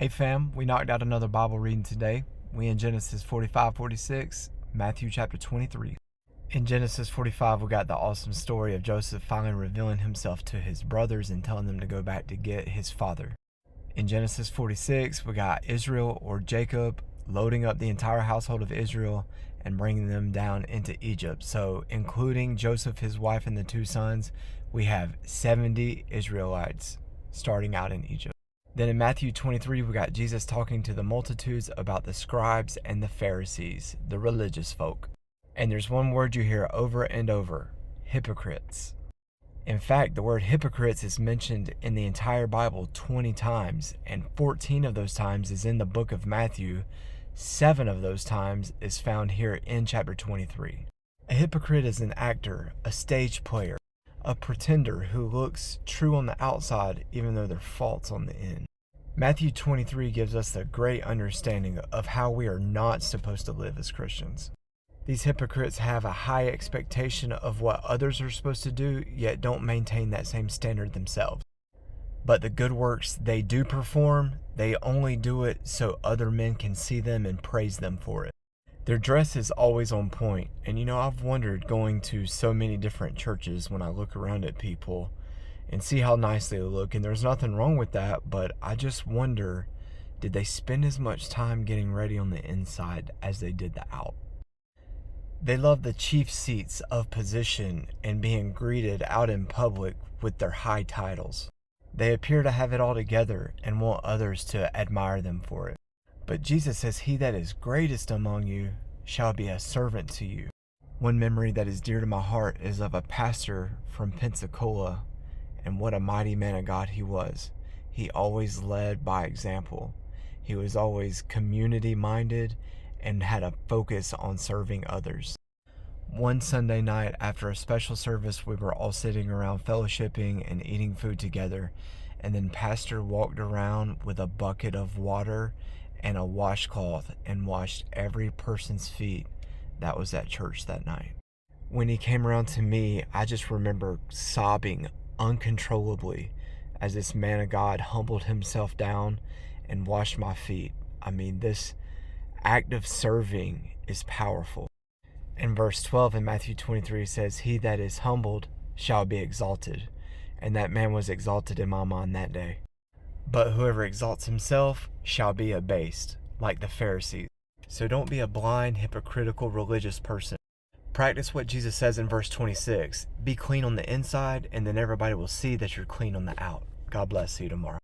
Hey fam, we knocked out another Bible reading today. We in Genesis 45-46, Matthew chapter 23. In Genesis 45, we got the awesome story of Joseph finally revealing himself to his brothers and telling them to go back to get his father. In Genesis 46, we got Israel, or Jacob, loading up the entire household of Israel and bringing them down into Egypt. So including Joseph, his wife, and the two sons, we have 70 Israelites starting out in Egypt. Then in Matthew 23, we got Jesus talking to the multitudes about the scribes and the Pharisees, the religious folk. And there's one word you hear over and over: hypocrites. In fact, the word hypocrites is mentioned in the entire Bible 20 times, and 14 of those times is in the book of Matthew. 7 of those times is found here in chapter 23. A hypocrite is an actor, a stage player, a pretender who looks true on the outside even though they're false on the end. Matthew 23 gives us a great understanding of how we are not supposed to live as Christians. These hypocrites have a high expectation of what others are supposed to do, yet don't maintain that same standard themselves. But the good works they do perform, they only do it so other men can see them and praise them for it. Their dress is always on point, and I've wondered, going to so many different churches, when I look around at people and see how nice they look, and there's nothing wrong with that, but I just wonder, did they spend as much time getting ready on the inside as they did the out? They love the chief seats of position and being greeted out in public with their high titles. They appear to have it all together and want others to admire them for it. But Jesus says, "He that is greatest among you shall be a servant to you." One memory that is dear to my heart is of a pastor from Pensacola, and what a mighty man of God he was. He always led by example. He was always community-minded and had a focus on serving others. One Sunday night after a special service, we were all sitting around fellowshipping and eating food together, and then Pastor walked around with a bucket of water and a washcloth and washed every person's feet that was at church that night. When he came around to me, I just remember sobbing uncontrollably as this man of God humbled himself down and washed my feet. This act of serving is powerful. In verse 12 in Matthew 23 says, "He that is humbled shall be exalted." And that man was exalted in my mind that day. But whoever exalts himself shall be abased, like the Pharisees. So don't be a blind, hypocritical religious person. Practice what Jesus says in verse 26. Be clean on the inside, and then everybody will see that you're clean on the out. God bless. See you tomorrow.